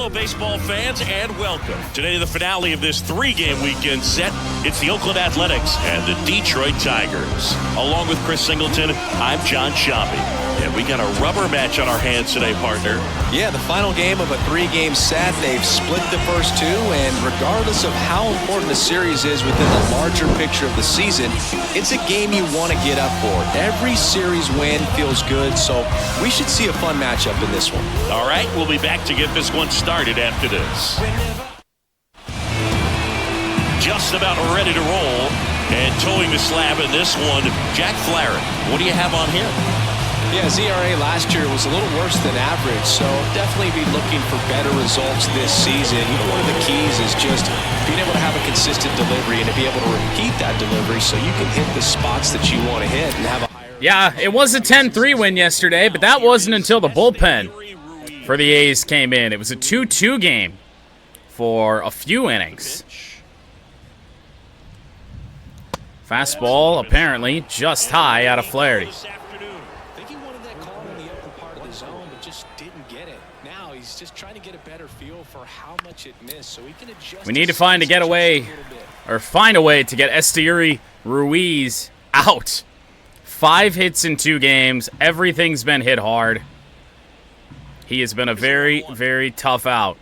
Hello, baseball fans, and welcome. Today, the finale of this three-game weekend set. It's the Oakland Athletics and the Detroit Tigers. Along with Chris Singleton, I'm John Sciambi. And we got a rubber match on our hands today, partner. Yeah, the final game of a three-game set. They've split the first two, and regardless of how important the series is within the larger picture of the season, it's a game you want to get up for. Every series win feels good, so we should see a fun matchup in this one. All right, we'll be back to get this one started after this. Just about ready to roll, and towing the slab in this one, Jack Flaherty. What do you have on him? Yeah, his ERA last year was a little worse than average, so definitely be looking for better results this season. One of the keys is just being able to have a consistent delivery and to be able to repeat that delivery so you can hit the spots that you want to hit and have a higher... Yeah, it was a 10-3 win yesterday, but that wasn't until the bullpen for the A's came in. It was a 2-2 game for a few innings. Fastball, apparently, just high out of Flaherty. Just trying to get a better feel for how much it missed so he can adjust. We need to find a getaway, or find a way to get Esteury Ruiz out. 5 hits in 2 games. Everything's been hit hard. He has been a very, very tough out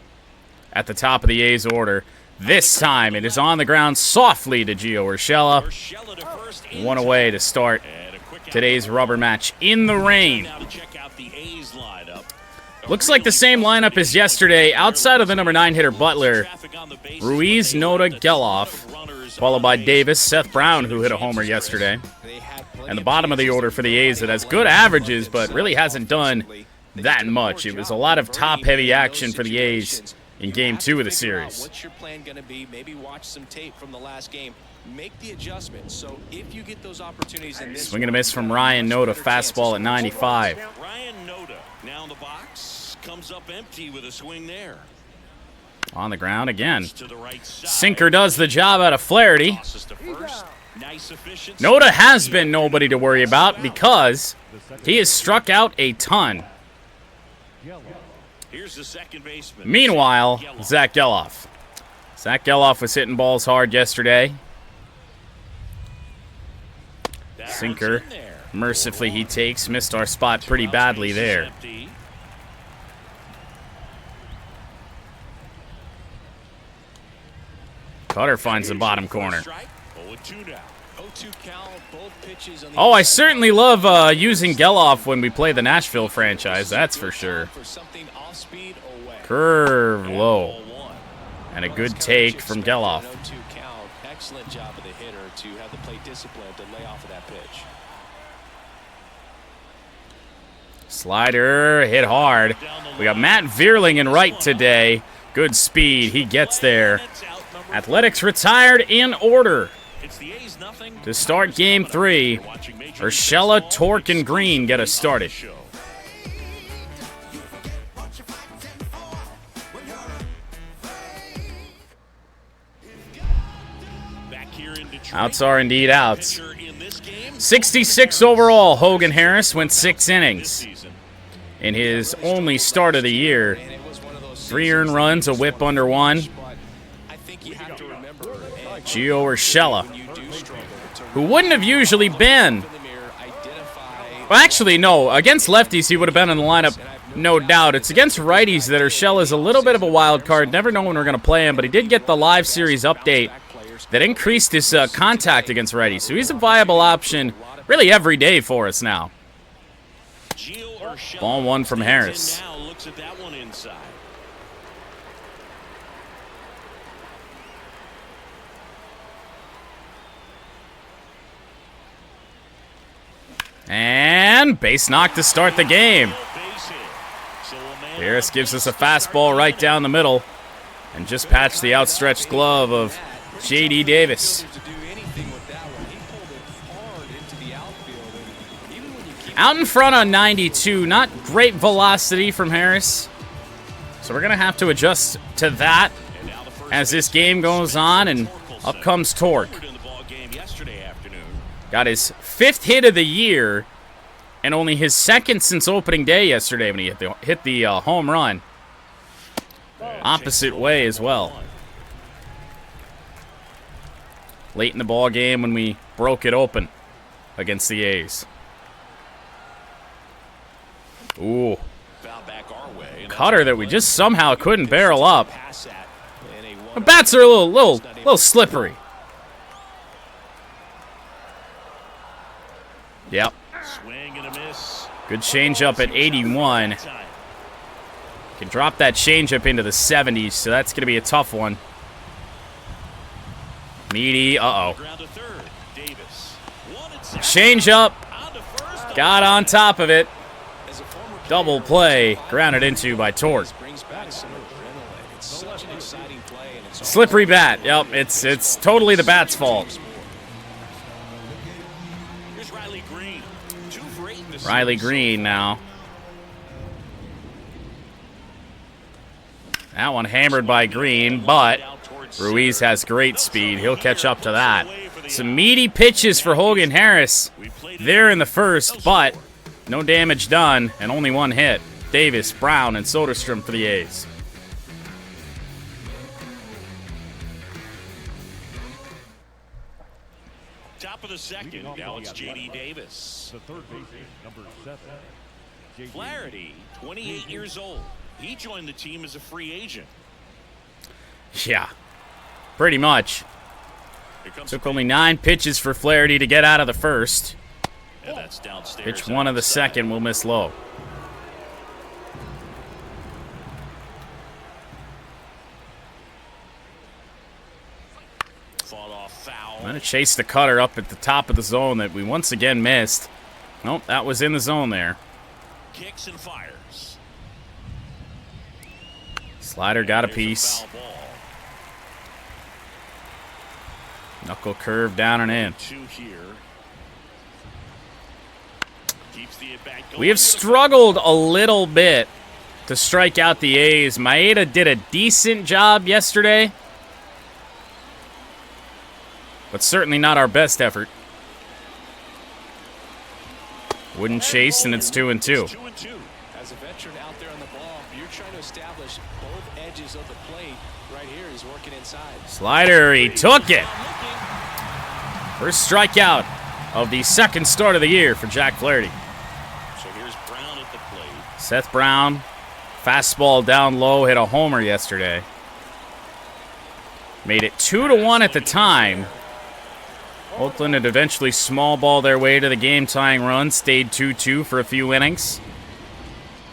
at the top of the A's order. This time it is on the ground softly to Gio Urshela. 1 away to start today's rubber match in the rain. Looks like the same lineup as yesterday, outside of the number 9 hitter Butler. Ruiz, Noda, Geloff, followed by Davis, Seth Brown, who hit a homer yesterday. And the bottom of the order for the A's that has good averages, but really hasn't done that much. It was a lot of top-heavy action for the A's in Game 2 of the series. What's your plan going to be? Maybe watch some tape from the last game. Make the adjustments. So if you get those opportunities in this swing and a miss from Ryan Noda, fastball at 95. Ryan Noda now in the box. Comes up empty with a swing there. On the ground again. Sinker does the job out of Flaherty. Noda has been nobody to worry about because he has struck out a ton. Meanwhile, Zach Geloff. Zach Geloff was hitting balls hard yesterday. Sinker, mercifully he takes. Missed our spot pretty badly there. Cutter finds the bottom corner. Oh, I certainly love using Geloff when we play the Nashville franchise, that's for sure. Curve low. And a good take from Geloff. Excellent job of the hitter to have the plate discipline to lay off of that pitch. Slider hit hard. We got Matt Vierling in right today. Good speed. He gets there. Athletics retired in order to start Game 3. Urshela, Torque, and Green get us started. Outs are indeed outs. 66 overall, Hogan Harris went 6 innings in his only start of the year. 3 earned runs, a whip under 1. Gio Urshela, who wouldn't have usually been. Well, actually, no. Against lefties, he would have been in the lineup, no doubt. It's against righties that Urshela is a little bit of a wild card. Never know when we're going to play him, but he did get the live series update that increased his contact against righties. So he's a viable option really every day for us now. Ball 1 from Harris. And base knock to start the game. Harris gives us a fastball right down the middle and just patched the outstretched glove of J.D. Davis. Out in front on 92, not great velocity from Harris. So we're going to have to adjust to that as this game goes on, and up comes Torque. Got his 5th hit of the year, and only his 2nd since opening day yesterday when he hit the home run. opposite way as well. Late in the ball game when we broke it open against the A's. Ooh. Cutter that we just somehow couldn't barrel up. The bats are a little slippery. Yep. Good changeup at 81. Can drop that changeup into the 70s, so that's going to be a tough one. Meaty, uh-oh. Changeup. Got on top of it. Double play. Grounded into by Torque. Slippery bat. Yep, it's totally the bat's fault. Riley Green now. That one hammered by Green, but Ruiz has great speed. He'll catch up to that. Some meaty pitches for Hogan Harris there in the first, but no damage done and only one hit. Davis, Brown, and Soderstrom for the A's. Top of the second, now it's J.D. Davis. The third baseman, number 7. Flaherty, 28 years old. He joined the team as a free agent. Yeah, pretty much. Took only 9 pitches for Flaherty to get out of the first. And that's downstairs. Pitch 1 of the second will miss low. I'm going to chase the cutter up at the top of the zone that we once again missed. Nope, that was in the zone there. Kicks and fires. Slider got a piece. Knuckle curve down and in. We have struggled a little bit to strike out the A's. Maeda did a decent job yesterday, but certainly not our best effort. Wouldn't chase, and it's 2-2. As a veteran out there on the ball, you're trying to establish both edges of the plate. Right here, he's working inside. Slider, he took it. First strikeout of the second start of the year for Jack Flaherty. So here's Brown at the plate. Seth Brown, fastball down low, hit a homer yesterday. Made it 2-1 at the time. Oakland had eventually small ball their way to the game-tying run, stayed 2-2 for a few innings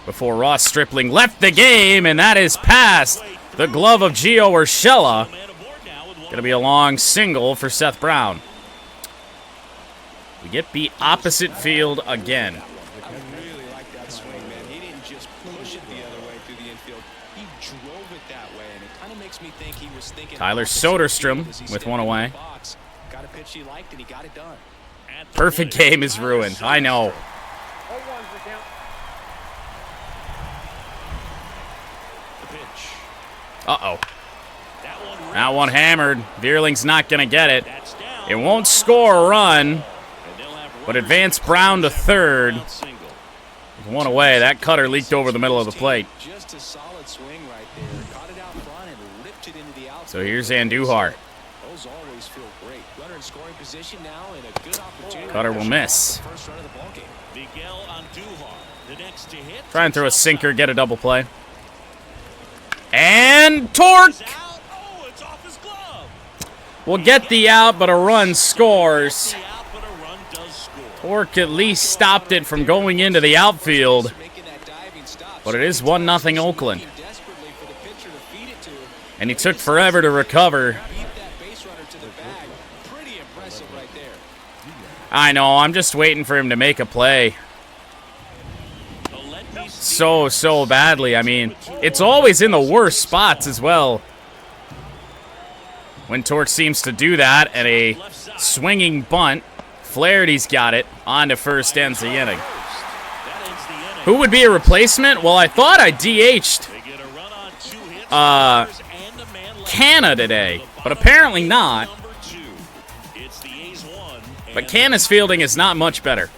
before Ross Stripling left the game, and that is past the glove of Gio Urshela. Going to be a long single for Seth Brown. We get beat opposite field again. I really like that swing, man. He didn't just push it the other way through the infield. He drove it that way, and it kind of makes me think he was thinking. Tyler Soderstrom with one away. Got a pitch he liked, and he got it done. Perfect game is ruined. I know. Uh-oh. That one hammered. Veerling's not going to get it. It won't score a run, but advance Brown to third. With one away, that cutter leaked over the middle of the plate. Just a solid swing right there. Caught it out front and ripped it into the outfield. So here's Andujar. Those always feel great. Runner in scoring position now and a good opportunity. Cutter will miss. First run of the ball game. Miguel Andujar, the next to hit. Try and throw a sinker, get a double play. And Torque Oh, it's off his glove. will get the out, but a run scores. Torque at least stopped it from going into the outfield. But it is 1-0 Oakland. And he took forever to recover. I know, I'm just waiting for him to make a play. So badly. I mean, it's always in the worst spots as well. When Torque seems to do that, and a swinging bunt. Flaherty's got it. On to first, ends the inning. Who would be a replacement? Well, I thought I DH'd Canna today, but apparently not. But Canna's fielding is not much better.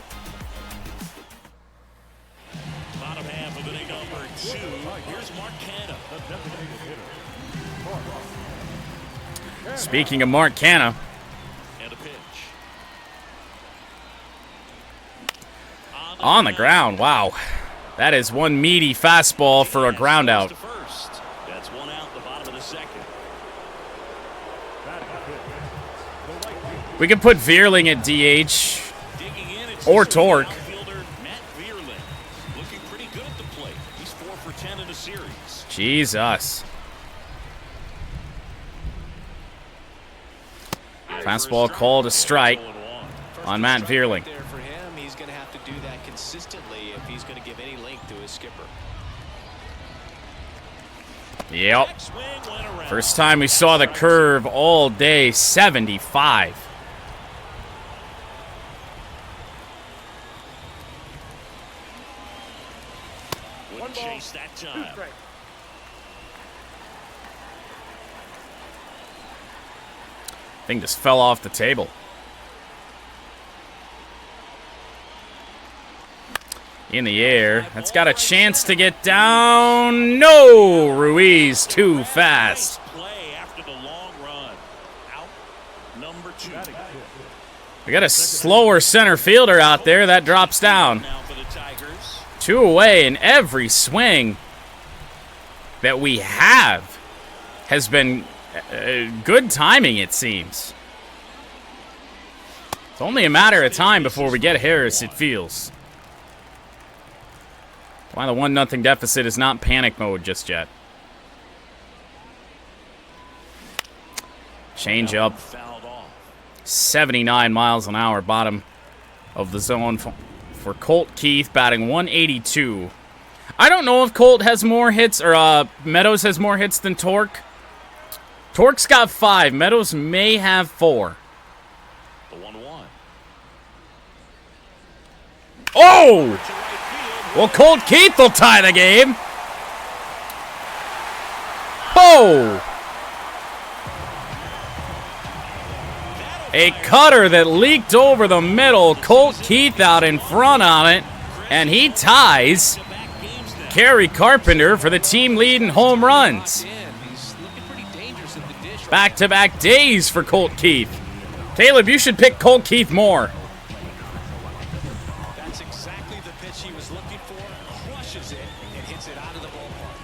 Speaking of Mark Canha. And a pitch. On the ground, wow. That is one meaty fastball for a ground out. That's one out, the bottom of the second. We could put Vierling at DH or Torque. Looking pretty good at the plate. He's 4 for 10 in the series. Jesus. Fastball called a strike on Matt Vierling. For him, he's going to have to do that consistently if he's going to give any length to his skipper. Yep. First time we saw the curve all day, 75. Wouldn't chase that time. Thing just fell off the table. In the air. That's got a chance to get down. No! Ruiz too fast. Play after the long run. Out number 2. We got a slower center fielder out there that drops down. Now for the Tigers. 2 away, and every swing that we have has been good timing, it seems. It's only a matter of time before we get Harris, it feels. Why the 1-0 deficit is not panic mode just yet. Change up. 79 miles an hour, bottom of the zone for Colt Keith, batting 182. I don't know if Colt has more hits, or Meadows has more hits than Torque. Torque's got 5. Meadows may have 4. The 1-1. Oh! Well, Colt Keith will tie the game. Oh! A cutter that leaked over the middle. Colt Keith out in front on it. And he ties Kerry Carpenter for the team lead in home runs. Back-to-back days for Colt Keith. Caleb, you should pick Colt Keith more. That's exactly the pitch he was looking for. Crushes it and hits it out of the ballpark.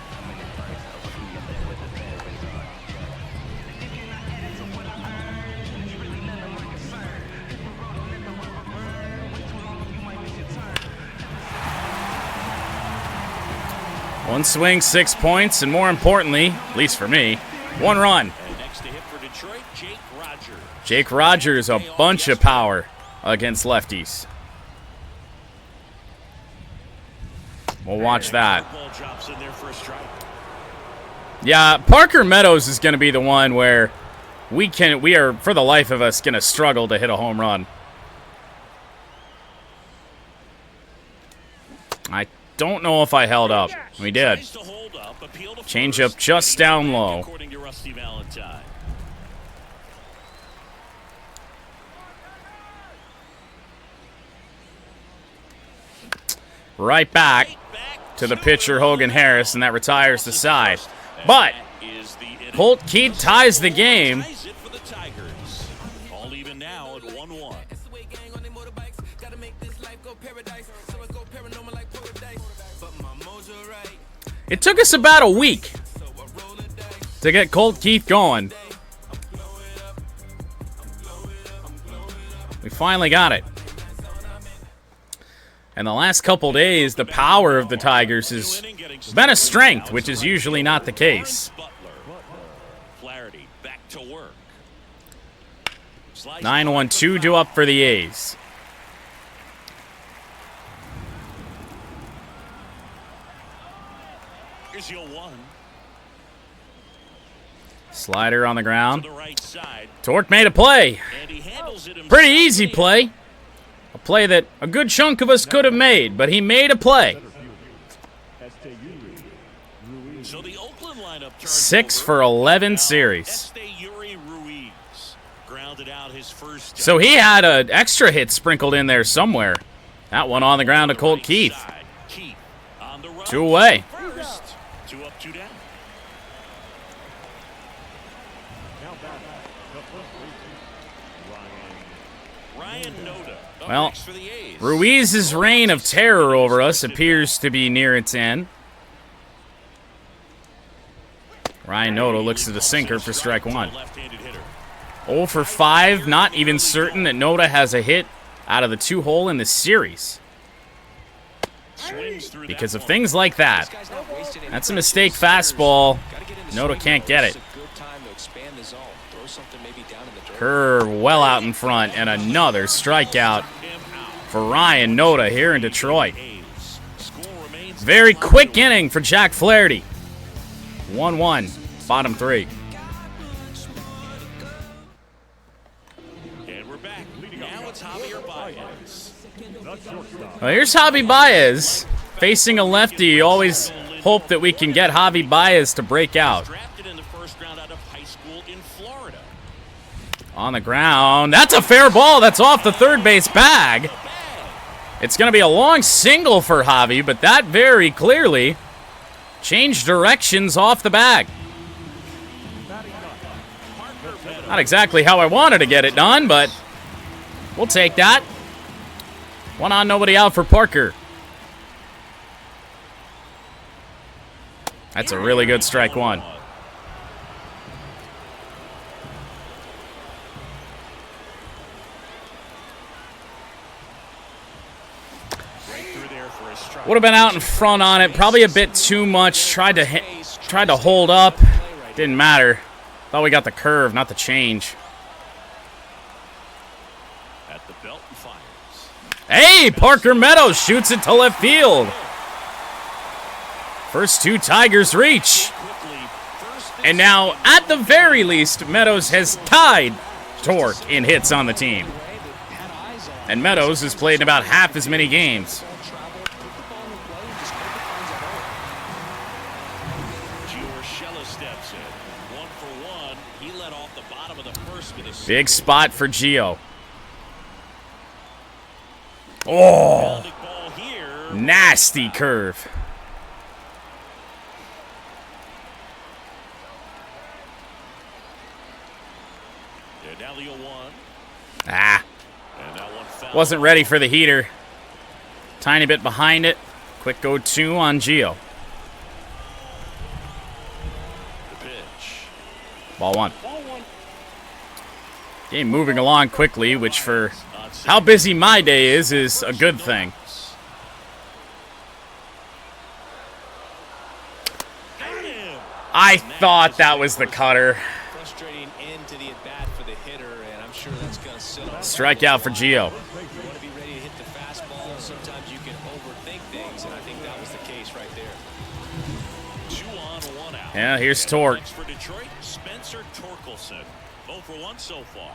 One swing, 6 points, and more importantly, at least for me, 1 run. And next to hit for Detroit, Jake Rogers. Jake Rogers, a bunch of power against lefties. We'll watch that. Ball drops in there for a strike. Yeah, Parker Meadows is going to be the one where we are, for the life of us, going to struggle to hit a home run. I don't know if I held up. We did. Change up just down low. According to Rusty Valentine. Right back to the pitcher, Hogan Harris, and that retires the side. But Colt Keith ties the game. All even now at 1-1. It took us about a week to get Colt Keith going. We finally got it. And the last couple days, the power of the Tigers has been a strength, which is usually not the case. Flaherty back to work. 9-1-2 due up for the A's. Here's your 1. Slider on the To ground. the right side. Torque made a play. And he handles it himself. Pretty easy play. A play that a good chunk of us could have made, but he made a play. So the Oakland lineup turns 6 over. for 11 series. Ruiz grounded out his first. So he had an extra hit sprinkled in there somewhere. That one on the ground to Colt Keith. Keith on the run. 2 away. First. 2 up, 2 down. Ryan Noda. Up Well, next for the A's. Ruiz's reign of terror over us appears to be near its end. Ryan Noda looks to the sinker for strike one. 0 for 5, not even certain that Noda has a hit out of the 2-hole in the series. Because of things like that. That's a mistake fastball. Noda can't get it. Curve well out in front, and another strikeout for Ryan Noda here in Detroit. Very quick inning for Jack Flaherty. 1-1, bottom 3. And we're back. Now it's Javier Baez. Well, here's Javi Baez. Facing a lefty, you always hope that we can get Javi Baez to break out. Drafted in the first round out of high school in Florida. On the ground. That's a fair ball. That's off the third base bag. It's going to be a long single for Javi, but that very clearly changed directions off the bag. Not exactly how I wanted to get it done, but we'll take that. 1 on, nobody out for Parker. That's a really good strike one. Would have been out in front on it, probably a bit too much. Tried to hold up, didn't matter. Thought we got the curve, not the change. At the belt and fires. Hey, Parker Meadows shoots it to left field. First 2 Tigers reach. And now, at the very least, Meadows has tied Torque in hits on the team. And Meadows has played in about half as many games. Steps in. 1 for 1. He led off the bottom of the first with a Big spot for Gio. Oh, ball here. nasty curve. Now the 0-1. Ah, And that one foul. wasn't ready for the heater. Tiny bit behind it. Quick 0-2 on Gio. The pitch. Ball 1. Game moving along quickly, which for how busy my day is a good thing. I thought that was the cutter. Frustrating end to the at-bat for the hitter, and I'm sure that's going to sit on. Strikeout for Gio. You want to be ready to hit the fastball. Sometimes you can overthink things, and I think that was the case right there. 2 on, 1 out. Yeah, here's Torque. Next for Detroit, Spencer Torkelson. 0 for 1 so far.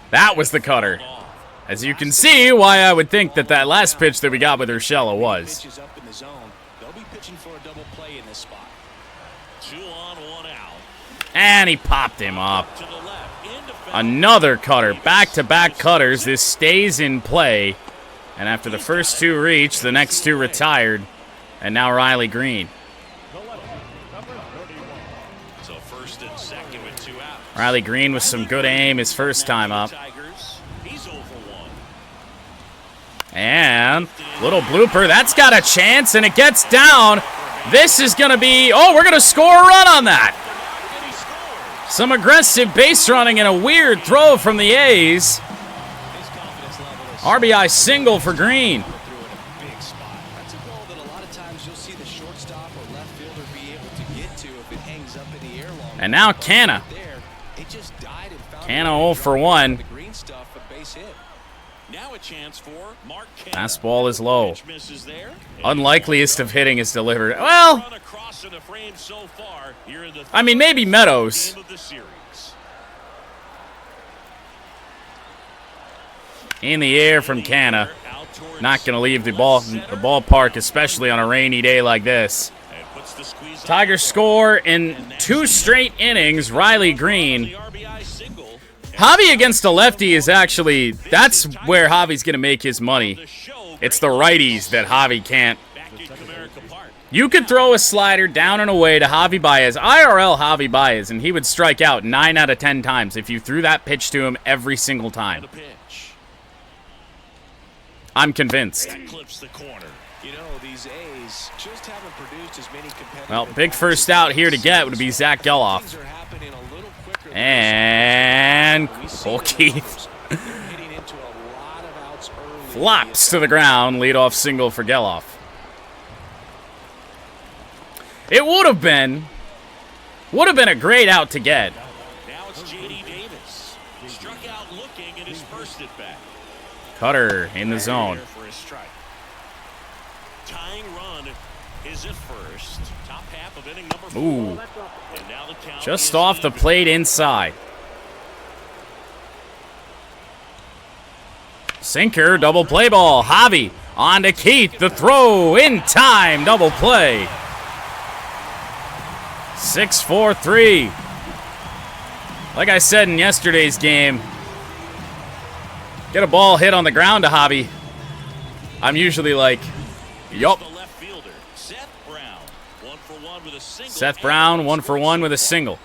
That was the cutter. As you can see, why I would think that that last pitch that we got with Urshela was. Pitches up in the zone. They'll be pitching for a double play in this spot. 2 on, 1 out. And he popped him up. To the left. Into Another cutter. Back-to-back cutters. This stays in play. And after the first 2 reached, the next 2 retired. And now Riley Green. So first and second with 2 outs. Riley Green with some good aim his first time up. Tigers. He's 0 for 1. And little blooper. That's got a chance, and it gets down. This is going to be... Oh, we're going to score a run on that. And he scores. Some aggressive base running and a weird throw from the A's. His confidence level is RBI single for Green. through in a big spot. That's a ball that a lot of times you'll see the shortstop or left fielder be able to get to if it hangs up in the air long. And now Canna. There, it just died and found Canna a way 0 to for drop 1. the green stuff, a base hit. Now a chance for Mark Canna. Fastball is low. Pitch misses there. Unlikeliest of hitting is delivered. Well, Run across in the frame so far here in the I mean, maybe Meadows. game of the series. In the air from Canna. Not going to leave the ballpark, especially on a rainy day like this. And puts the squeeze Tigers score in 2 straight innings. Riley Green. the RBI single. Javi against a lefty is actually, that's where Javi's going to make his money. The show It's the righties that Javi can't. back in Comerica Park. You could throw a slider down and away to Javi Baez, IRL Javi Baez, and he would strike out 9 out of 10 times if you threw that pitch to him every single time. I'm convinced. Well, big first out here to get would be Zach Geloff. And Cole Keith flops to the ground. Leadoff single for Geloff. It would have been a great out to get. Now it's J.D. Davis. Struck out looking in his first at bat. Cutter in the zone. For his strike. Tying run is at first. Top half of inning number 4. Ooh. And now the count Just is off the even. plate inside. Sinker, double play ball. Javi on to Keith. The throw in time. Double play. 6-4-3. Like I said in yesterday's game, get a ball hit on the ground to Javi. I'm usually like, yup. The left fielder, Seth Brown. 1 for 1 with a single. Seth Brown, 1 for 1 with a single.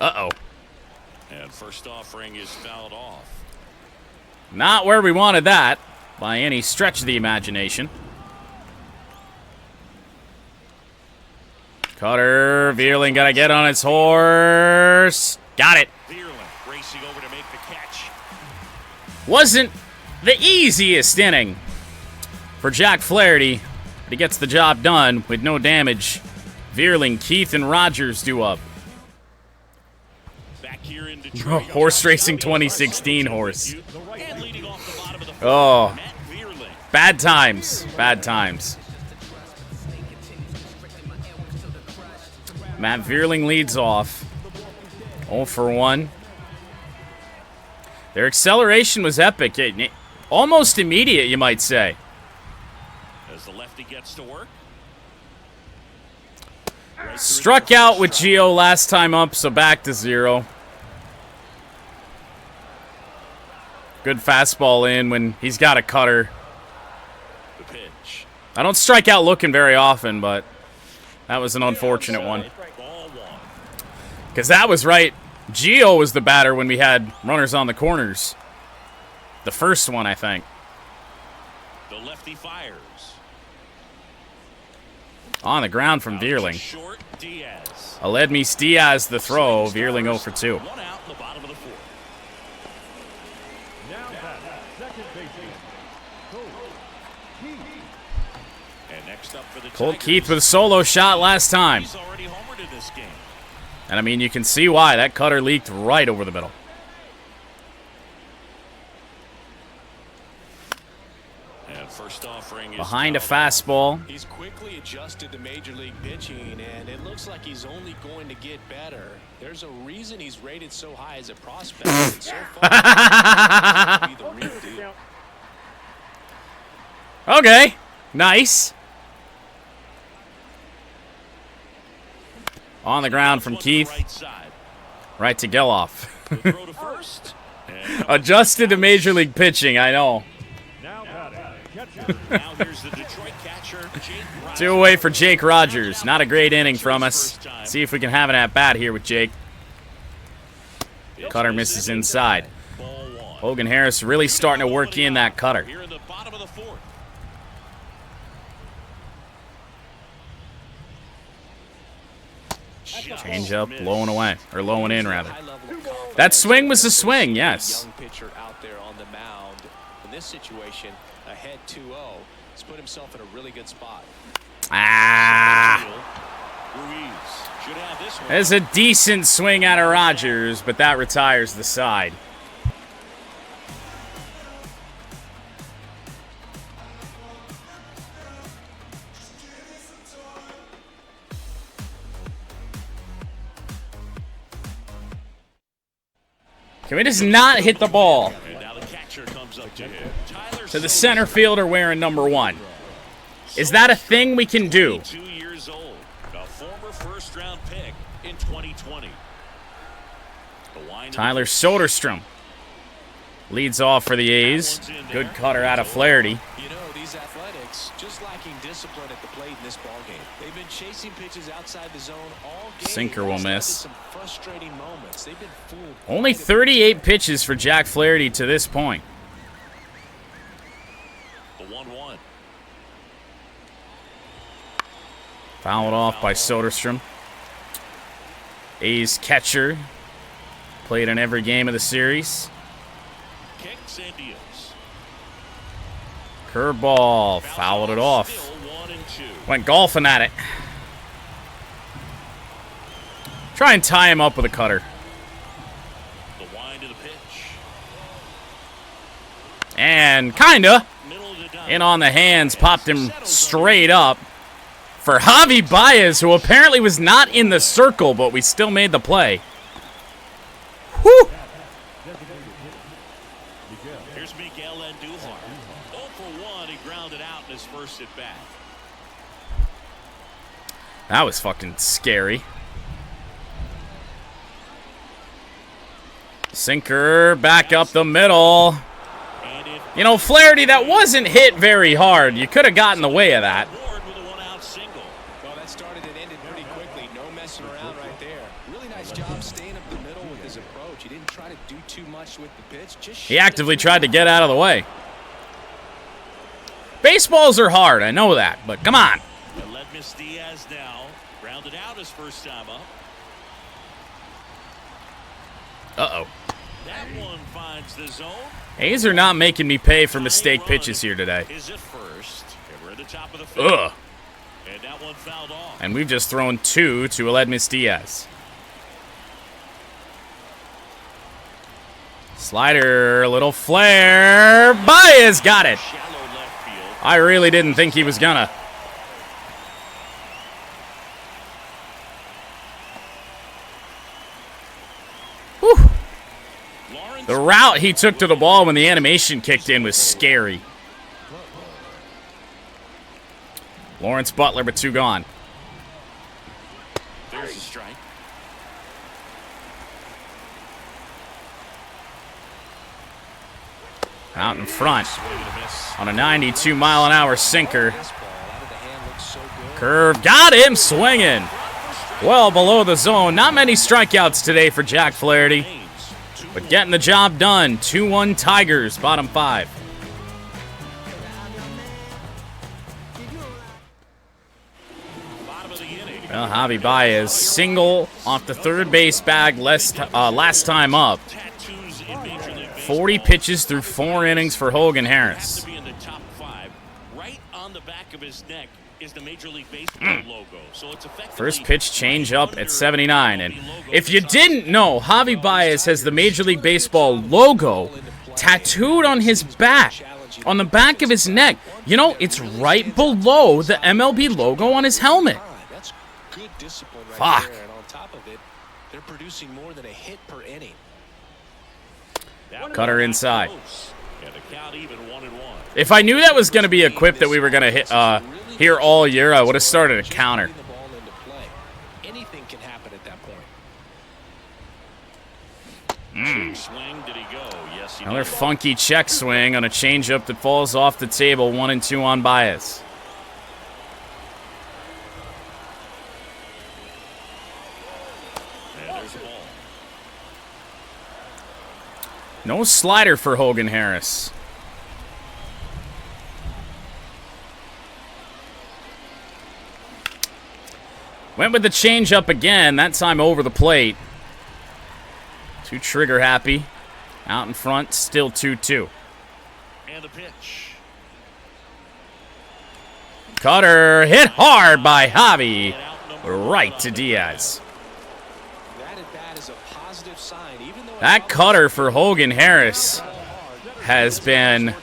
Uh-oh. And first offering is fouled off. Not where we wanted that, by any stretch of the imagination. Cutter, Veerling got to get on his horse. Got it. Veerling racing over to make the catch. Wasn't the easiest inning for Jack Flaherty, but he gets the job done with no damage. Veerling, Keith, and Rogers do up. Back here in Detroit. Horse Racing 2016 horse. And leading off the bottom of the Oh, Matt Veerling. bad times. Bad times. Matt Veerling leads off. 0 for 1. Their acceleration was epic. Almost immediate, you might say. As the lefty gets to work. Struck out with Gio last time up, so back to 0. Good fastball in when he's got a cutter. The pitch. I don't strike out looking very often, but that was an unfortunate one. Ball 1. Because that was right. Gio was the batter when we had runners on the corners. The first one, I think. The lefty fires. On the ground from Veerling. Short Diaz. Aledmys Diaz the throw. Veerling 0 for 2. 1 out in the bottom of the 4th. Now batting, second baseman, Cole Keith. And next up for the Colt Tigers, Keith with a solo shot last time. he's already homered in this game. And I mean, you can see why. That cutter leaked right over the middle. And first offering is Behind a fouled. fastball. He's quickly adjusted to Major League pitching, and it looks like he's only going to get better. There's a reason he's rated so high as a prospect. And so far, he's be the real deal. Okay. Nice. On the ground from On the Keith. right side. Right to Geloff. The throw to first. And Adjusted to Major League pitching, I know. Now batting, catcher, now here's the Detroit catcher, Jake Rogers. 2 away for Jake Rogers. Not a great inning from us. See if we can have an at-bat here with Jake. Cutter misses inside. Ball 1. Hogan Harris really starting to work in that cutter. Here in the bottom of the 4th. Change up, blowing away. Or lowing in, rather. That swing was a swing, yes. Young pitcher out there on the mound. In this situation, ahead 2-0. He's put himself in a really good spot. Ah. Ruiz should have this one. There's a decent swing out of Rogers, but that retires the side. Can we just not hit the ball And now the catcher comes up to him. Tyler to the center fielder wearing number 1? Is that a thing we can do? 2 years old, a former first-round pick in 2020. The wind Tyler Soderstrom Leads off for the A's. Good cutter out of Flaherty. You know, these Athletics just lacking discipline at the plate in this ballgame. They've been chasing pitches outside the zone all game. Sinker will miss. Some frustrating moments. They've been fooled. Only 38 pitches for Jack Flaherty to this point. The 1-1. Fouled off by Soderstrom. A's catcher played in every game of the series. Kicks and deals. Curveball, fouled it off. Still 1-2. Went golfing at it. Try and tie him up with a cutter. The wind of the pitch. And kinda Middle of the diamond. in on the hands, popped him straight up for Javi Baez, who apparently was not in the circle, but we still made the play. Whew! Here's Miguel Andujar. 0 for 1. He grounded out in his first at bat. That was fucking scary. Sinker back up the middle. And it You know, Flaherty, that wasn't hit very hard. You could have gotten in the way of that. Ward with a 1-out single. Well, that started and ended pretty quickly. No messing around right there. Really nice job staying up the middle with his approach. He didn't try to do too much with the pitch. Just He actively tried to get out of the way. Baseballs are hard, I know that, but come on. Aledmys Diaz now grounded out his first time up. Uh-oh. That one finds the zone. A's are not making me pay for mistake pitches here today. Is at first. And we're at the top of the field. Ugh. And that one fouled off. And we've just thrown 2 to Aledmys Diaz. Slider, little flare. Baez got it. Shallow left field. I really didn't think he was gonna. Whew. Lawrence The route he took to the ball when the animation kicked in was scary. Lawrence Butler with 2 gone. there's a strike. Out in front Swing and a miss. on a 92-mile-an-hour sinker. This ball out of the hand looks so good. Curve, got him swinging. Well below the zone. Not many strikeouts today for Jack Flaherty, but getting the job done. 2-1 Tigers, bottom 5. Bottom of the inning. Well, Javi Baez single off the third base bag last time up. Tattoos in Major League Baseball. 40 pitches through 4 innings for Hogan Has Harris. to be in the top 5. Right on the back of his neck is the Major League Baseball logo. So it's effectively First pitch change up at 79. And if you didn't know, Javi Baez has the Major League Baseball logo tattooed on his back, on the back of his neck. You know, it's right below the MLB logo on his helmet. That's good discipline right Fuck. there. And on top of it, they're producing more than a hit per inning. Cutter inside. And the count even 1-1. If I knew that was going to be a quip that we were going to hit here all year, I would have started a counter. Putting the ball into play. Anything can happen at that point. Swing, did he go? Yes, he Another did. funky check swing on a changeup that falls off the table. 1-2 on Baez. And there's the ball. No slider for Hogan Harris. Went with the changeup again, that time over the plate. Too trigger happy. Out in front, still 2-2. And the pitch. Cutter hit hard by Javi. Right to Diaz. That at bat is a positive sign. Even though That cutter for Hogan Harris has been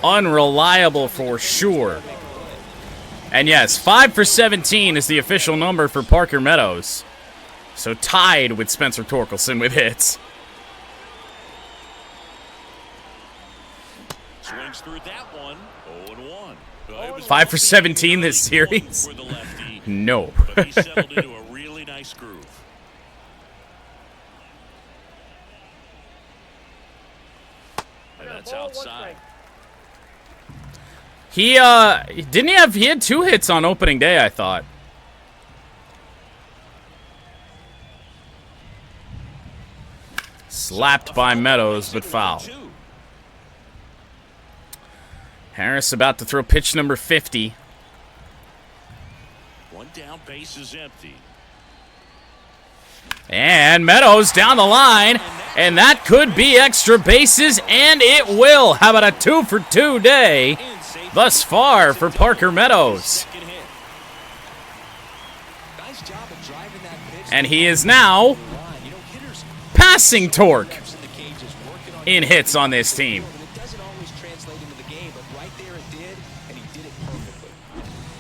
unreliable for sure. And yes, 5 for 17 is the official number for Parker Meadows. So tied with Spencer Torkelson with hits. Swings through that one. 0-1. But it was 5 for bumpy 17 this going series? for the lefty, No. but he settled into a really nice groove. And that's outside. He didn't he had 2 hits on opening day, I thought. Slapped by Meadows, but foul. Harris about to throw pitch number 50. 1 down, base is empty. And Meadows down the line, and that could be extra bases, and it will. How about a 2-for-2 day thus far for Parker Meadows? And he is now passing torque in hits on this team.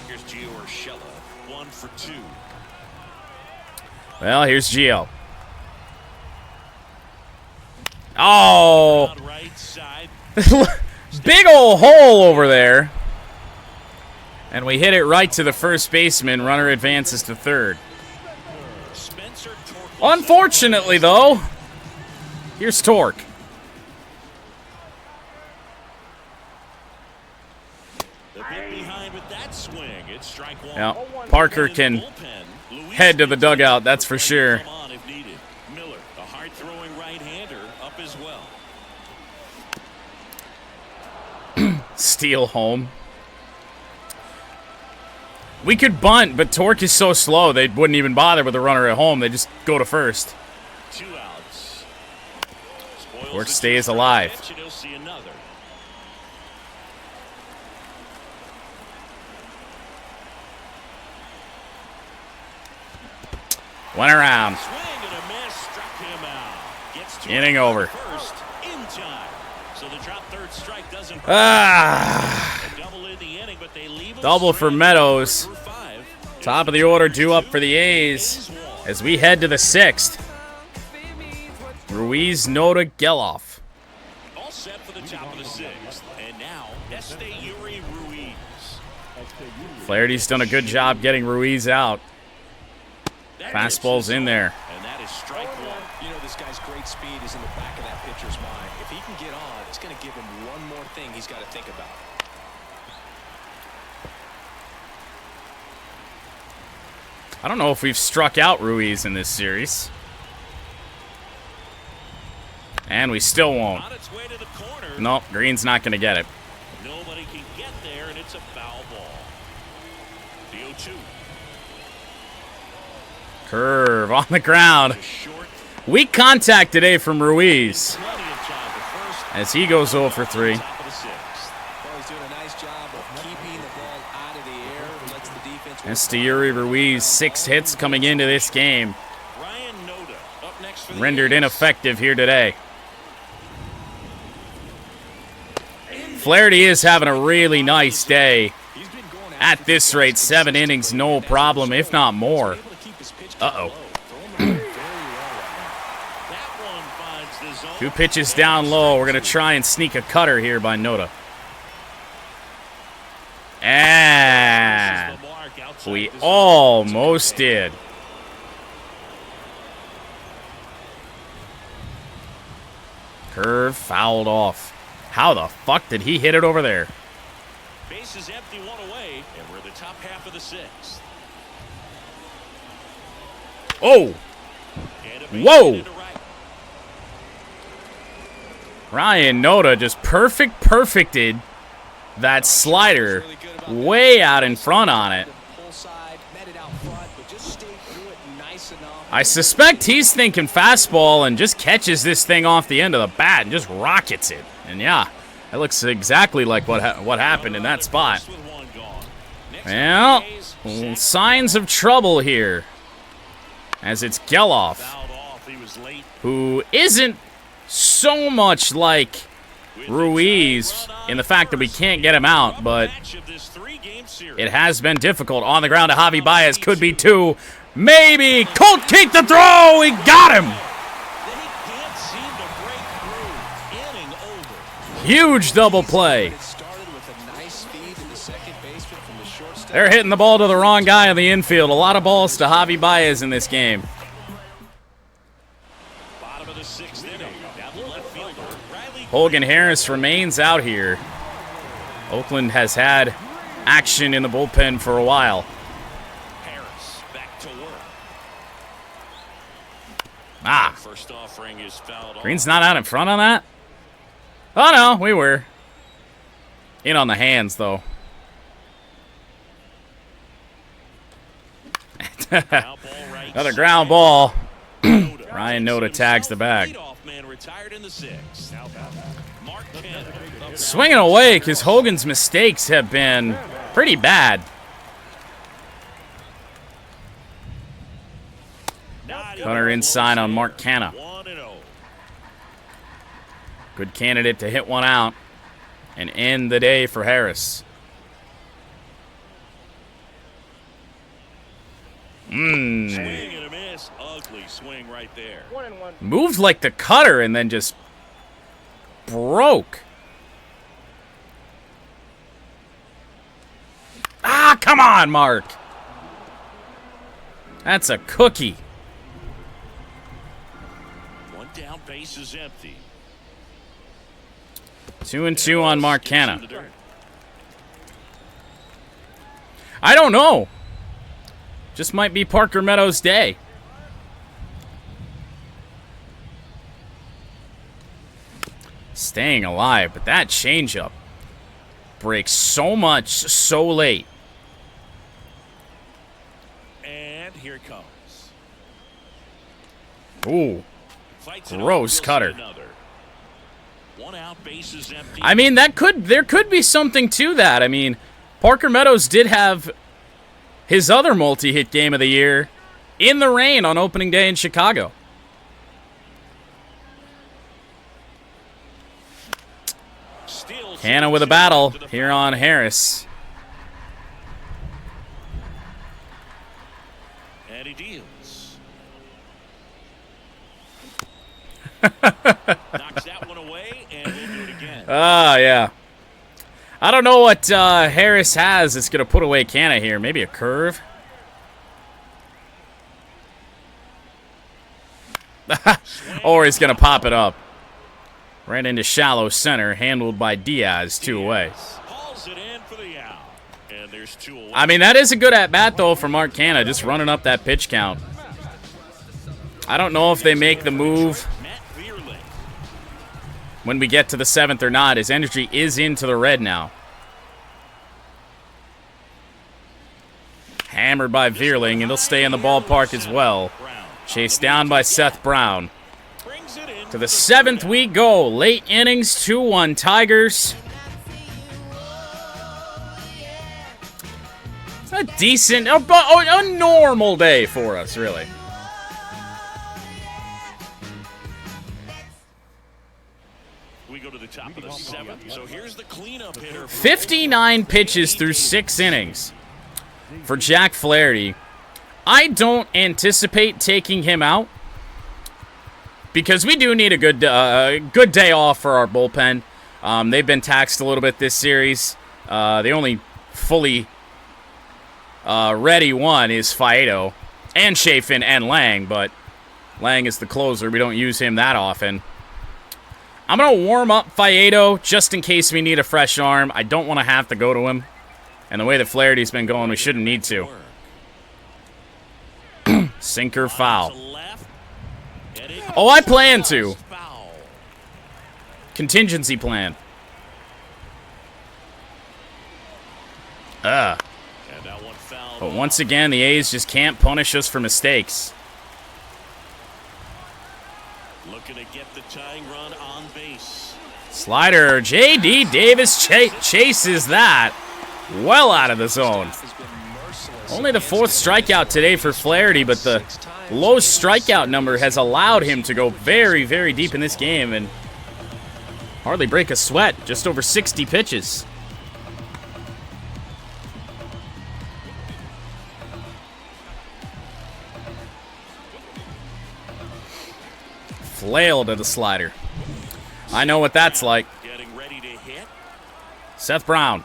Here's Gio Urshela, 1 for 2. Well, here's Gio. Oh! Right side. Big ol' hole over there. And we hit it right to the first baseman. Runner advances to third. Unfortunately, though, here's Torque. Now, Parker can head to the dugout, that's for sure. Miller, a hard-throwing right-hander, up as well. Steal home. We could bunt, but Torque is so slow they wouldn't even bother with a runner at home. They just go to first. 2 outs. Torque stays alive. Went around. Inning over. Double for Meadows. Top of the order due up for the A's as we head to the 6th. Ruiz, Noda, Geloff. All set for the top of the 6th. And now, Esteury Ruiz. Flaherty's done a good job getting Ruiz out. Fastball's in there. And that is strike 1. You know, this guy's great speed is in the back of that pitcher's mind. If he can get on, it's going to give him one more thing he's got to think about. I don't know if we've struck out Ruiz in this series. And we still won't. On its way to the corner. Nope, Green's not going to get it. Nobody can get there, and it's a foul ball. The 0-2. Curve on the ground. Weak contact today from Ruiz as he goes 0 for 3. Esteury Ruiz, 6 hits coming into this game. Rendered ineffective here today. Flaherty is having a really nice day. At this rate, 7 innings, no problem, if not more. Uh-oh. 2 pitches down low. We're going to try and sneak a cutter here by Noda. And we almost did. Curve fouled off. How the fuck did he hit it over there? Base is empty, 1 away, and we're the top half of the 6th. Oh! Whoa! Ryan Noda just perfected that slider way out in front on it. I suspect he's thinking fastball and just catches this thing off the end of the bat and just rockets it. And yeah, that looks exactly like what happened in that spot. Well, signs of trouble here, as it's Geloff, who isn't so much like Ruiz in the fact that we can't get him out, but it has been difficult. On the ground to Javi Baez, could be 2. Maybe. Colt kicked the throw. He got him. Huge double play. They're hitting the ball to the wrong guy in the infield. A lot of balls to Javi Baez in this game. Hogan Harris remains out here. Oakland has had action in the bullpen for a while. Harris back to work. Ah, First offering is fouled. Green's not out in front on that? Oh, no, we were. In on the hands, though. Another ground ball. Ryan Noda tags the bag. Swinging away because Hogan's mistakes have been pretty bad. Gunner inside on Mark Canha. Good candidate to hit one out and end the day for Harris. Swing and a miss. Ugly swing right there. Moved like the cutter and then just broke. Ah, come on, Mark. That's a cookie. One down, base is empty. 2-2 on Mark Canha. I don't know. Just might be Parker Meadows' day. Staying alive, but that changeup breaks so much so late. And here it comes. Ooh, gross cutter. One out, base is empty. I mean, there could be something to that. I mean, Parker Meadows did have his other multi-hit game of the year in the rain on opening day in Chicago. Canha with a battle here on Harris. And he deals. Knocks that one away, and he'll do it again. Ah, yeah. I don't know what Harris has that's going to put away Canha here. Maybe a curve? Or he's going to pop it up. Right into shallow center, handled by Diaz, 2 away. Hauls it in for the out. And there's 2 away. I mean, that is a good at-bat, though, for Mark Canha, just running up that pitch count. I don't know if they make the move when we get to the 7th or not. His energy is into the red now. Hammered by Vierling, and he'll stay in the ballpark as well. Chased down by Seth Brown. To the 7th we go. Late innings, 2-1 Tigers. It's a decent, a normal day for us, really. We go to the top of the 7th. So here's the cleanup hitter. 59 pitches through 6 innings for Jack Flaherty. I don't anticipate taking him out because we do need a good day off for our bullpen. They've been taxed a little bit this series. The only fully ready one is Flaherty and Chafin and Lang, but Lang is the closer. We don't use him that often. I'm going to warm up Flaherty just in case we need a fresh arm. I don't want to have to go to him. And the way that Flaherty's been going, we shouldn't need to. Sinker foul. Oh, I plan to. Contingency plan. But once again, the A's just can't punish us for mistakes. Looking to get the tying run on base. Slider. J.D. Davis chases that well out of the zone. Only the 4th strikeout today for Flaherty, but the low strikeout number has allowed him to go very, very deep in this game and hardly break a sweat. Just over 60 pitches. Flail to the slider. I know what that's like. Getting ready to hit. Seth Brown.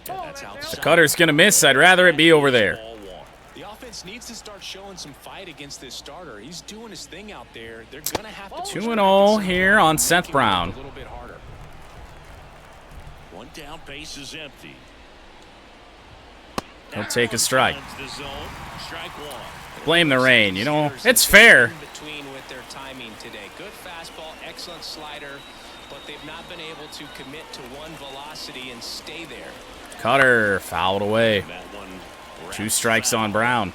The cutter's going to miss. I'd rather it be over there. offense needs to start showing some fight against this starter. He's doing his thing out there. They're going to have to 2-0 here on Seth Brown. A little bit harder. One down, base is empty. He'll take a strike. Strike one. Blame the rain. You know, it's fair. Between with their timing today. Good fastball, excellent slider, but they've not been able to commit to one velocity and stay there. Cutter fouled away. That one 2 strikes on Brown.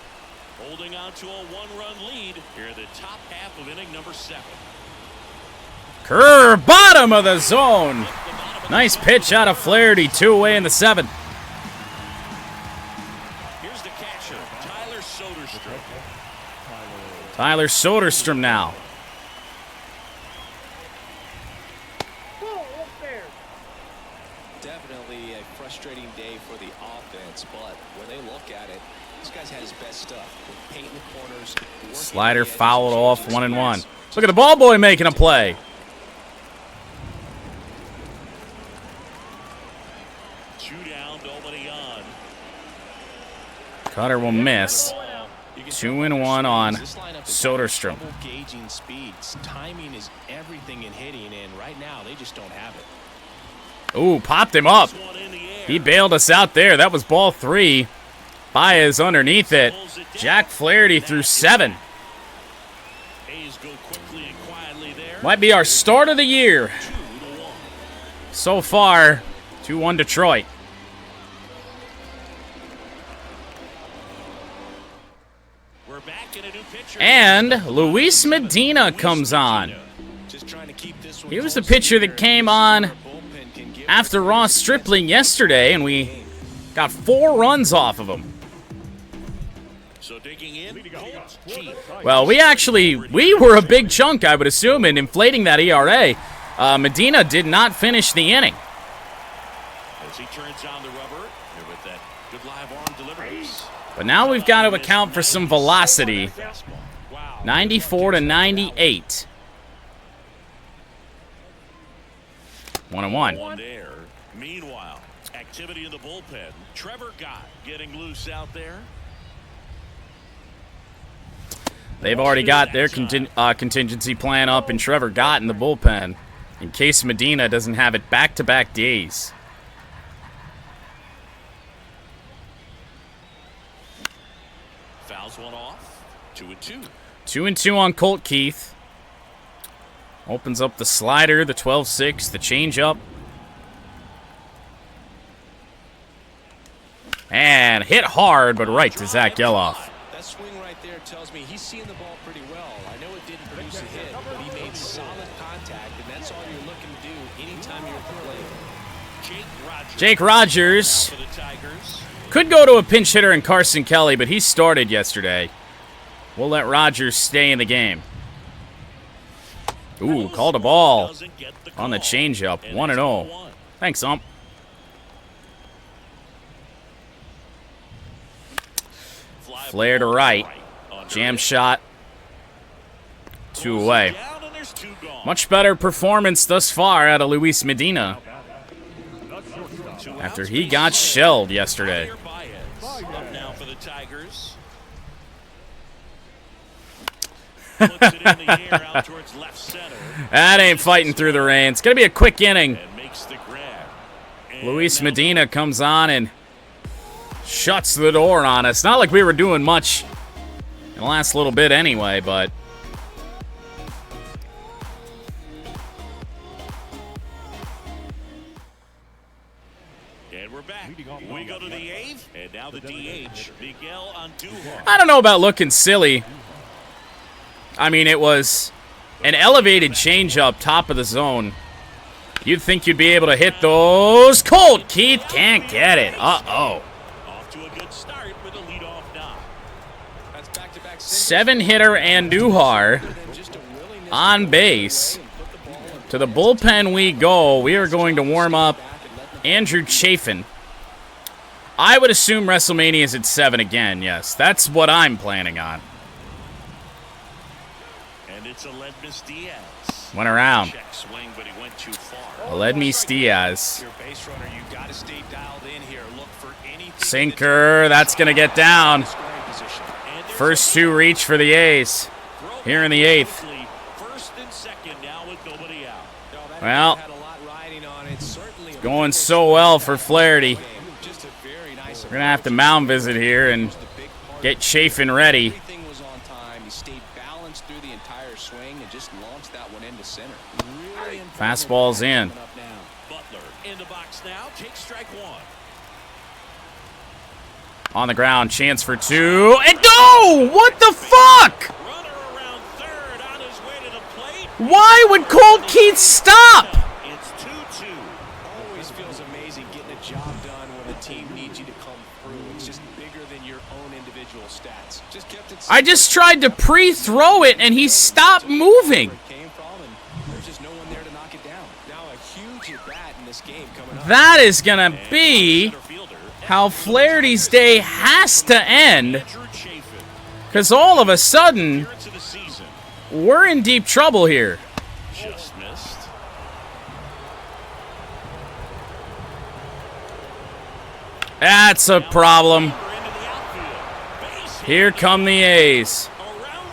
holding on to a 1-run lead here in the top half of inning number 7. Curve, bottom of the zone. Nice pitch out of Flaherty, 2 away in the 7th. Here's the catcher, Tyler Soderstrom. Tyler Soderstrom now. Definitely a frustrating day for the offense, but when they look at it, this guy's had his best stuff. With painting the corners, Slider fouled off, 1-1. Look at the ball boy making a play. Two down, nobody on. Cutter will miss. 2-1 on Soderstrom. Gauging speeds. Timing is everything in hitting, and right now they just don't have it. Ooh, popped him up. He bailed us out there. That was ball 3. Baez underneath it. Jack Flaherty threw 7. Might be our start of the year. So far, 2-1 Detroit. And Luis Medina comes on. He was the pitcher that came on after Ross Stripling yesterday, and we got 4 runs off of him. Well, we were a big chunk, I would assume, in inflating that ERA. Medina did not finish the inning. As he turns on the rubber with that good live arm delivery. But now we've got to account for some velocity. 94 to 98. 1-1. One there. Meanwhile, activity in the bullpen. Trevor Gott getting loose out there. They've already got their contingency plan up in Trevor Gott in the bullpen in case Medina doesn't have it back-to-back days. Fouls one off. 2-2. 2-2 on Colt Keith. Opens up the slider, the 12-6, the changeup. And hit hard, but right to Zach Geloff. That swing right there tells me he's seeing the ball pretty well. I know it didn't produce a hit, but he made solid contact, and that's all you're looking to do anytime you're at the plate. Jake Rogers could go to a pinch hitter in Carson Kelly, but he started yesterday. We'll let Rogers stay in the game. Ooh, called a ball on the changeup. 1-0. Thanks, Ump. Flare to right. Jam shot. 2 away. Much better performance thus far out of Luis Medina after he got shelled yesterday. That ain't fighting through the rain. It's going to be a quick inning. Luis Medina comes on and shuts the door on us. Not like we were doing much in the last little bit anyway, but... And we're back. We go to the 8th, and now the DH, Miguel Andujar. I don't know about looking silly. I mean, it was an elevated changeup, top of the zone. You'd think you'd be able to hit those. Colt Keith can't get it. Uh-oh. Off to a good start with a leadoff knock. 7-hitter Andujar on base. To the bullpen we go. We are going to warm up Andrew Chafin. I would assume WrestleMania is at 7 again, yes. That's what I'm planning on. And it's Aledmus Diaz. Went around. Check swing, but he went too far. Aledmus Diaz. Your base runner, you got to stay dialed in here. Look for anything. Sinker, that's going to get down. First two reach for the A's here in the 8th. First and second now with nobody out. Well, it's going so well for Flaherty. We're going to have to mound visit here and get Chafin ready. Everything was on time. He stayed balanced through the entire swing and just launched that one into center. Fastball's in. Butler in the box now. Takes strike one. On the ground, chance for two. And no! What the fuck? Runner around third on his way to the plate. Why would Colt Keith stop? It's 2-2. Always feels amazing getting a job done when the team needs you to come through. It's just bigger than your own individual stats. Just kept it. I just tried to pre-throw it, and he stopped moving. Came from, and there's just no one there to knock it down. Now a huge at bat in this game coming up. That is going to be how Flaherty's day has to end, because all of a sudden, we're in deep trouble here. Just missed. That's a problem. Here come the A's.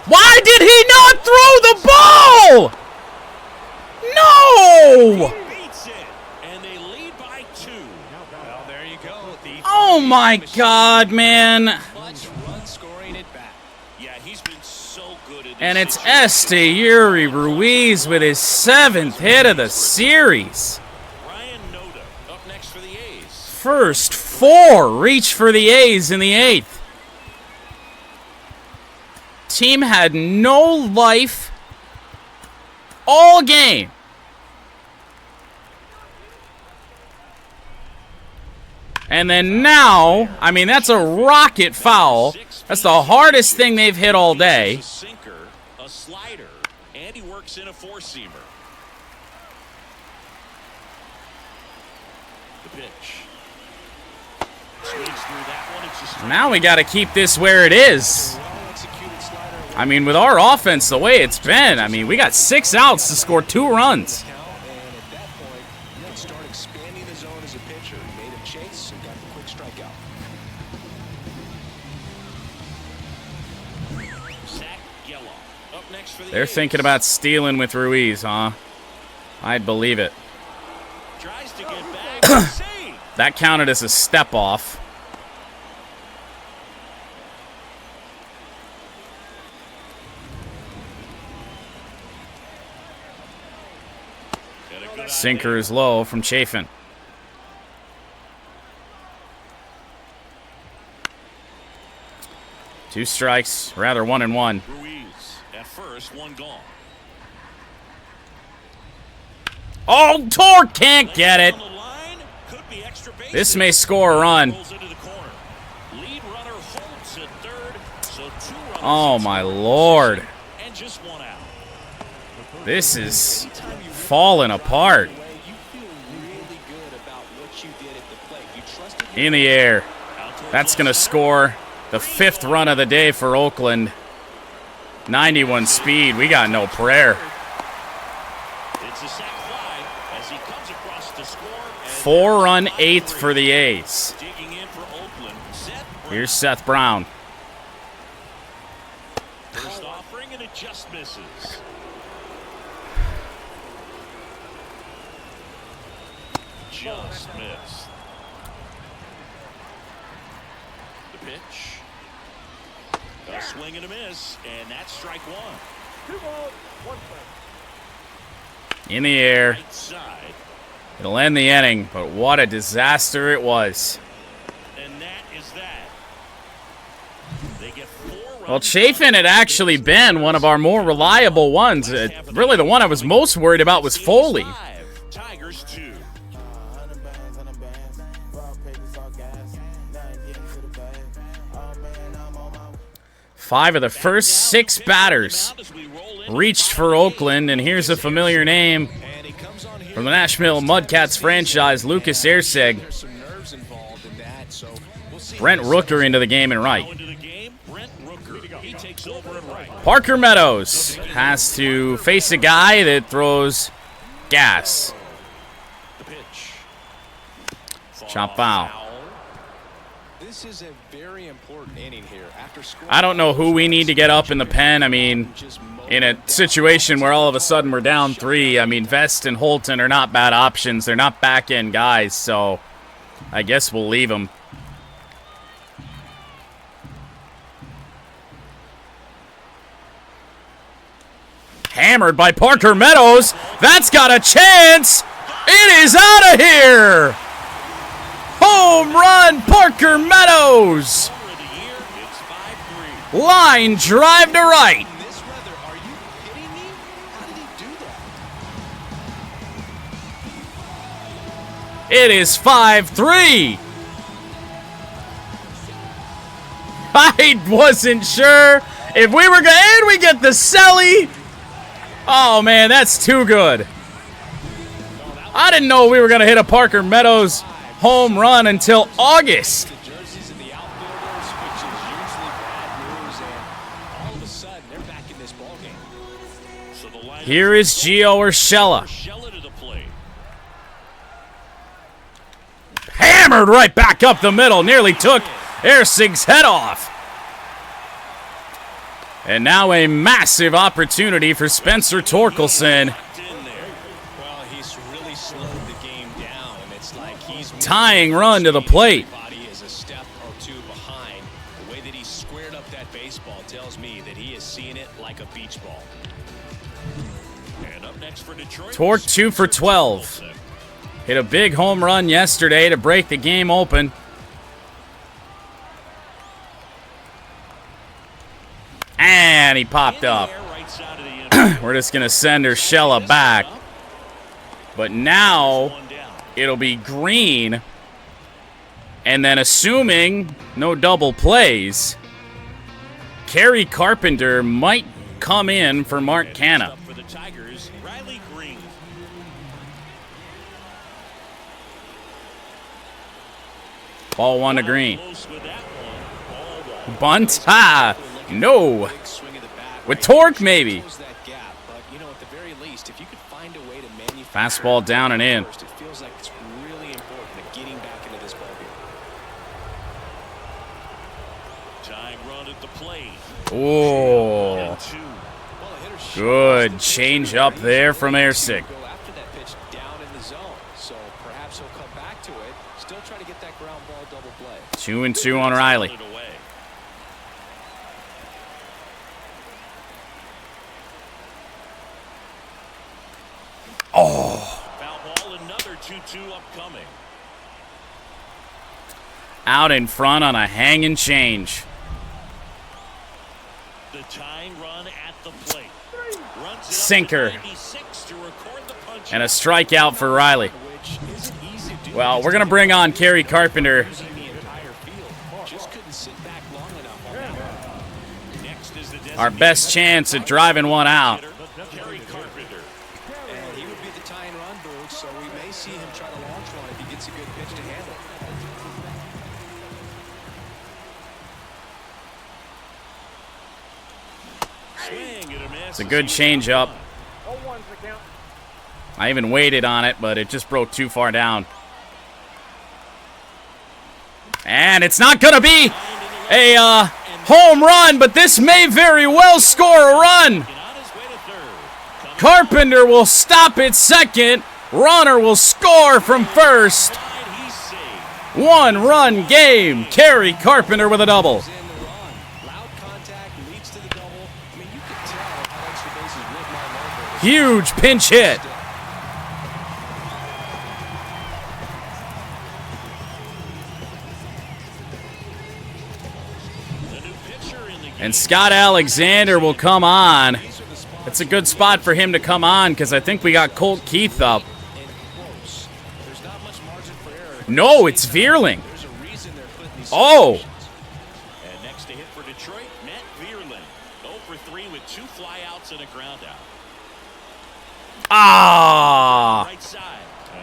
Why did he not throw the ball? No! Beats it, and they lead by 2. Well, there you go. Oh my God, man. Clutch run scoring at bat. Yeah, he's been so good at this. And it's Esteury Ruiz with his 7th hit of the series. Ryan Noda up next for the A's. First 4 reach for the A's in the 8th. Team had no life all game. And then now, I mean, that's a rocket foul. That's the hardest thing they've hit all day. A sinker, a slider, and he works in a four-seamer. The pitch. Swings through that one. It's just Now we got to keep this where it is. I mean, with our offense the way it's been, I mean, we got 6 outs to score 2 runs. And at that point, you can start expanding the zone as a pitcher. He made a chase and got the quick strikeout. Zach Geloff up next for the They're A's. thinking about stealing with Ruiz, huh? I'd believe it. Tries to get back. Save. That counted as a step off. And a good Sinker is low from Chafin. Two strikes, rather 1-1. Ruiz at first, one gone. Oh, Torque can't get it. On the line, could be extra bases. This may score a run. Rolls into the corner. Lead runner holds at third, so 2 runs. Oh, my Lord. And just 1 out. This is falling apart. You feel really good about what you did at the plate. You trusted In the air. That's going to score the 5th run of the day for Oakland. 91 speed. We got no prayer. It's a sac fly as he comes across to score. 4-run 8th for the A's. Digging in for Oakland. Here's Seth Brown. First offering, and it just misses. Just missed. The pitch. A swing and a miss, and that's strike 1. 2 balls, 1 strike. In the air. Right side, It'll end the inning, but what a disaster it was. and that is that. They get 4 runs. Well, Chafin had actually been one of our more reliable ones. Really, the one I was most worried about was Foley. 5, Tigers 2. 5 of the first 6 batters reached for Oakland, and here's a familiar name from the Nashville Mudcats franchise, Lucas Erceg. Brent Rooker into the game and right. Into the game, Brent Rooker. He takes over at right. Parker Meadows has to face a guy that throws gas. The pitch. Chop foul. This is a very important inning here. I don't know who we need to get up in the pen. I mean, in a situation where all of a sudden we're down 3, I mean, Vest and Holton are not bad options. They're not back-end guys, so I guess we'll leave them. Hammered by Parker Meadows. That's got a chance. It is out of here. Home run, Parker Meadows. Line drive to right. Are you kidding me? How did he do that? It is 5-3. I wasn't sure if we were going to, and we get the Selly. Oh, man, that's too good. I didn't know we were going to hit a Parker Meadows home run until August. The jerseys of the outfielders, which is usually bad news, and all of a sudden they're back in this ballgame. So the lineup Here is Gio Urshela. Urshela to the plate. Hammered right back up the middle. Nearly took Ersig's head off. And now a massive opportunity for Spencer Torkelson. Well, he's really slowed the game down. It's like he's Tying run to the plate. body is a step or two behind. The way that he squared up that baseball tells me that he is seeing it like a beach ball. And up next for Detroit. Torque 2 for 12. Hit a big home run yesterday to break the game open. And he popped up. We're just going to send Urshela back. But now it'll be Green. And then assuming no double plays, Kerry Carpenter might come in for Mark Canha. For the Tigers, Riley Green. Ball 1 to Green. Close with that one. Ball 1. Bunt. Ha! No. Big swing of the bat. With torque, maybe. Close that gap, but you know, at the very least, if you could find a way to manufacture Fastball down and in. first, it feels like it's really important at getting back into this ballgame. Tying run at the plate. Oh. And 2. Well, the hitter should Good change up there from Ersig. go after that pitch down in the zone, so perhaps he'll come back to it, still try to get that ground ball double play. 2-2 on Riley. Put it away. Oh. Foul ball, another 2-2 upcoming. Out in front on a hanging change. The tying run at the plate. Runs it up to Sinker. 96 to record the punch. And a strikeout for Riley. Which isn't easy to do. Well, we're going to bring on Kerry Carpenter. Using the entire field. Just couldn't sit back long enough on that one. Next is the Our best chance at driving one out. Kerry Carpenter. And he would be the tying run, Boog, so we may see him try to launch one if he gets a good pitch to handle. Swing and a miss. It's a good changeup. I even waited on it, but it just broke too far down. And it's not going to be a home run, but this may very well score a run. On his way to third. Carpenter will stop at second. Runner will score from first. He's safe. 1-run game. Kerry Carpenter with a double. In the run. Loud contact leads to the double. I mean, you can tell how extra bases written all over. Huge pinch hit. The new pitcher in the game. And Scott Alexander will come on. It's a good spot for him to come on because I think we got Colt Keith up. And close. There's not much margin for error. No, it's Vierling. There's a reason they're putting these Oh. situations. And next to hit for Detroit, Matt Vierling. 0 for 3 with 2 flyouts and a ground out. Ah, Right side.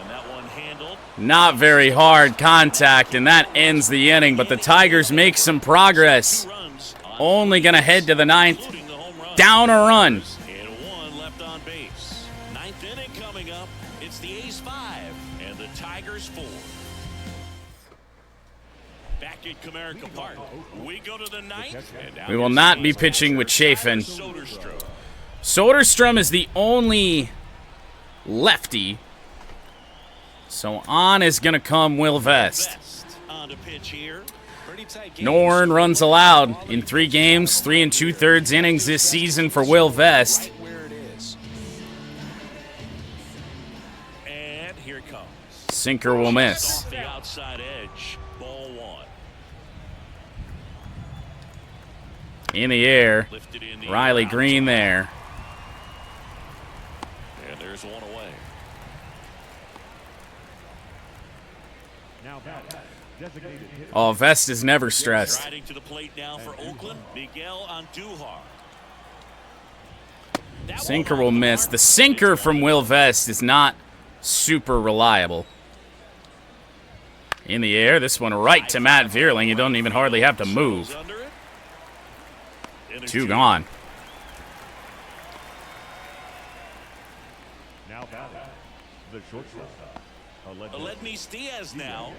And that one handled. not very hard contact, and that ends the inning. But the Tigers make some progress. 2 runs. Only going to head to the ninth. Including the home run. Down a run. And 1 left on base. 9th inning coming up. It's the A's 5 and the Tigers 4. Back at Comerica Park. We go to the ninth. We will not be pitching with Chafin. Soderstrom. Soderstrom is the only lefty. So on is going to come Will Vest. On to pitch here. No earned runs allowed in 3 games, 3 2/3 innings this season for Will Vest. And here it comes. Sinker will miss. Off the outside edge. Ball 1. In the air. Lifted in the Riley air. Green there. And there's one away. Now batting, designated hitter. Oh, Vest is never stressed. Riding to the plate now for Oakland, Miguel Andujar. That Sinker one will miss. The sinker from Will Vest is not super reliable. In the air, this one right to Matt Vierling. You don't even hardly have to move. Under it. And a 2 gone. Now batting, the shortstop. Aledmys Diaz now.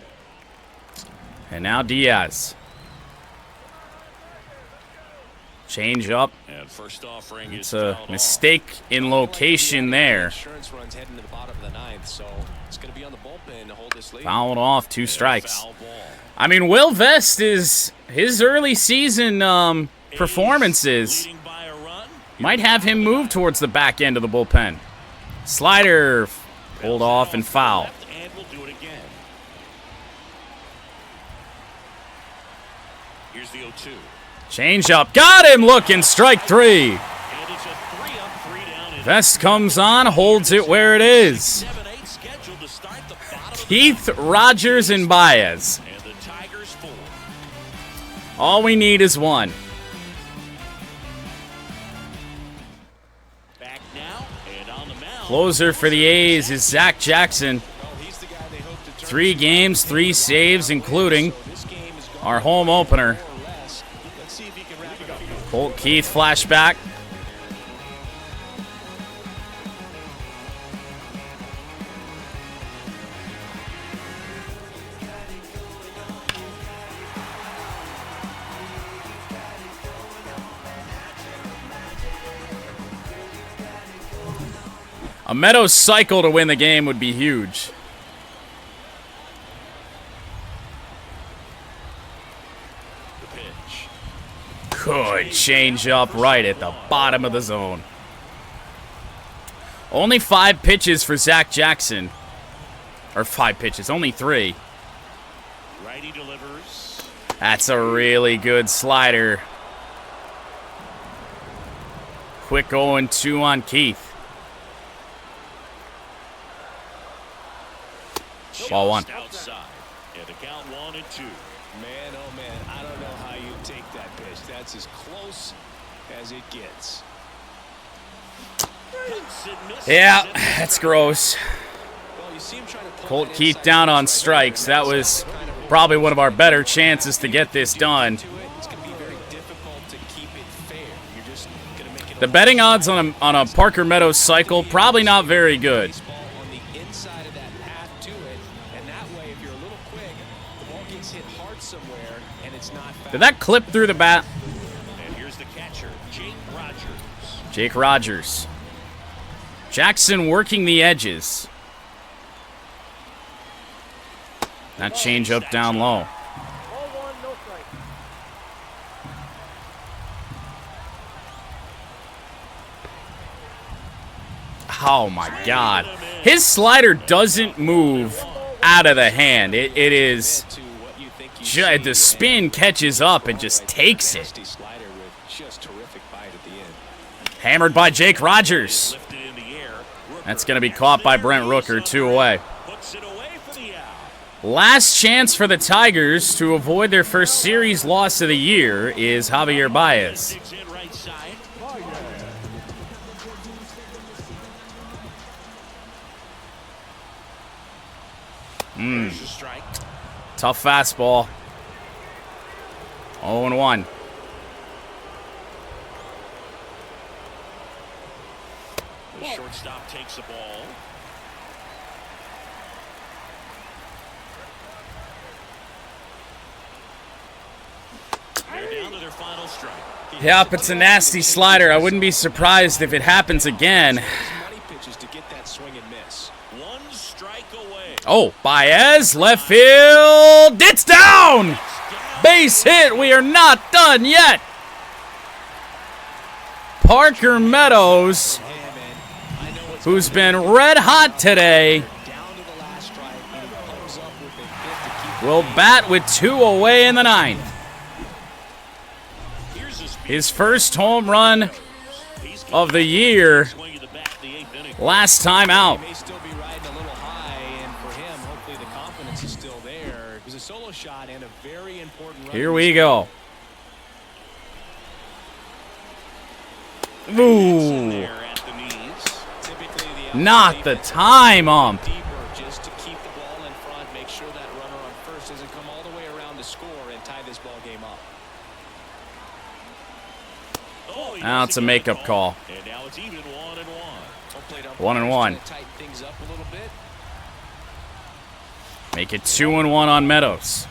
And now Diaz. Change up. And first offering It's is a fouled mistake in location there. Insurance runs heading to the bottom of the 9th, so it's going to be on the bullpen to hold this lead. Fouled off, 2 off. strikes. Foul ball. I mean, Will Vest is his early season performances Leading by a run. might have him move towards the back end of the bullpen. Slider pulled off and foul. Left, and we'll do it again. Here's the 0-2. Change up. Got him looking. Strike 3. And it's a 3-up, 3-down. inning. Vest comes on, holds it where it is. 7-8 scheduled to start the bottom of the Keith, Rogers, and Baez. and the Tigers 4. All we need is 1. Back now and on the mound. Closer for the A's is Zach Jackson. Well, he's the guy they hope to turn 3 games, 3 saves, including this game is gone our home opener. more or less. Let's see if he can wrap it up. Colt Keith flashback. A Meadows cycle to win the game would be huge. The pitch. Good change up right at the bottom of the zone. Only 5 pitches for Zach Jackson. Or 5 pitches, only 3. Righty delivers. That's a really good slider. Quick 0-2 on Keith. Ball 1. Just outside. And the count 1-2. Man, oh man, I don't know how you take that pitch. That's as close as it gets. Yeah, that's gross. Well, you see him trying to pull Colt that Keith inside down on outside strikes. That corner. was Kind of probably one of our better chances to get this done. to it. It's going to be very difficult to keep it fair. You're just going to make it The betting odds on a Parker Meadows cycle, probably not very good. baseball on the inside of that path to it, and that way, if you're a little quick, the ball gets hit hard somewhere, and it's not foul. Did that clip through the bat? And here's the catcher, Jake Rogers. Jake Rogers. Jackson working the edges. That change up down low. Ball 1, no strike. Oh my God. His slider doesn't move out of the hand. It is, To what you think you see the spin catches up and just takes it. nasty slider with just terrific bite at the end. Hammered by Jake Rogers. Lifted in the air. That's going to be caught by Brent Rooker, 2 away. Puts it away for the out. Last chance for the Tigers to avoid their first series loss of the year is Javier Baez. Digs in right side. There's a strike. Tough fastball. 0-1. The shortstop takes the ball. their final strike. Yep, it's a nasty slider. I wouldn't be surprised if it happens again. Money pitches to get that swing and miss. One strike away. Oh, Baez, left field. It's down! Base hit. We are not done yet. Parker Meadows, who's been red hot today, will bat with 2 away in the 9th. His first home run of the year last time out. May still be riding a little high, and for him, hopefully the confidence is still there. It was a solo shot and a very important run. Here we go. Ooh. Not the time, ump. Just to keep the ball in front, make sure that runner on first doesn't come all the way around to score and tie this ball game up. Now it's a makeup call. And now it's even 1-1. 1-1. Tighten things up a little bit. Make it 2-1 on Meadows.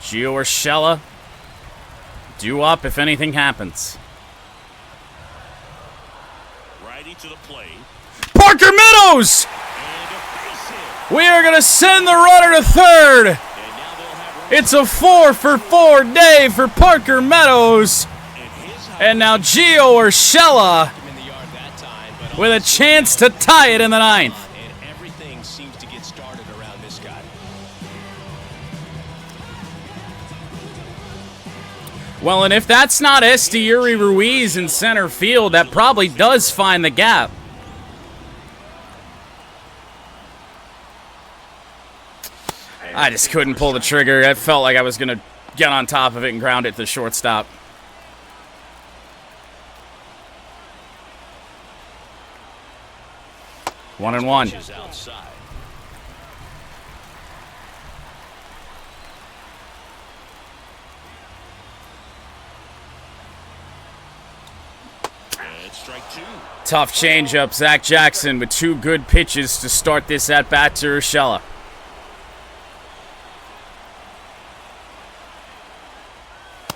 Gio Urshela due up if anything happens. Righty to the plate. Parker Meadows! And a base hit. We are going to send the runner to third. And now they'll have It's a 4-for-4 day for Parker Meadows. And now Gio Urshela In the yard that time, but with a chance to tie it in the 9th. and everything seems to get started around this guy. Well, and if that's not Esteury Ruiz in center field, that probably does find the gap. I just couldn't pull the trigger. I felt like I was going to get on top of it and ground it to shortstop. One and one. pitches outside. And strike 2. Tough changeup. Zach Jackson with 2 good pitches to start this at bat to Urshela.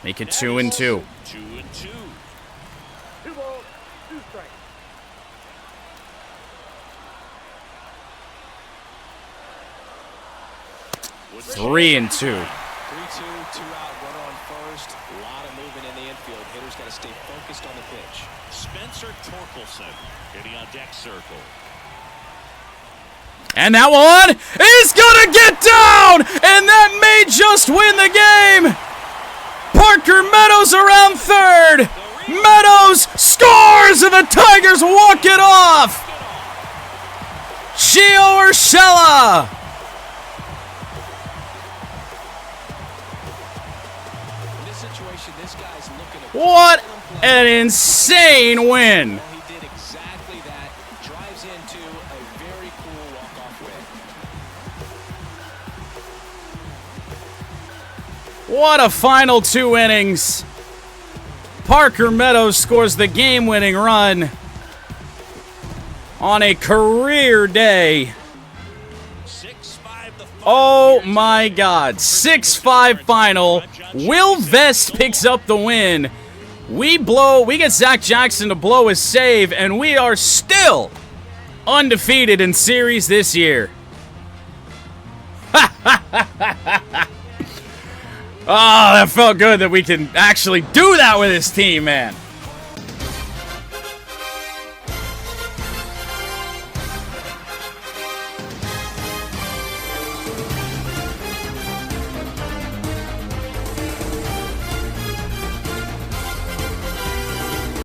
Make it 2-2. 2-2. 2 balls, 2 strikes. With 3-2. 3-2, 2 out, runner on first. A lot of movement in the infield. Hitters got to stay focused on the pitch. Spencer Torkelson hitting on deck circle. And that one is gonna get down, and that may just win the game. Parker Meadows around third. Meadows scores, and the Tigers walk it off. Gio Urshela. In this situation, this guy's looking to What an insane win. He did exactly that. Drives into a very cool walk-off win. What a final 2 innings. Parker Meadows scores the game-winning run on a career day. 6-5 the final. Oh my God. 6-5 final. Will Vest picks up the win. We get Zach Jackson to blow a save, and we are still undefeated in series this year. Oh, that felt good that we can actually do that with this team, man.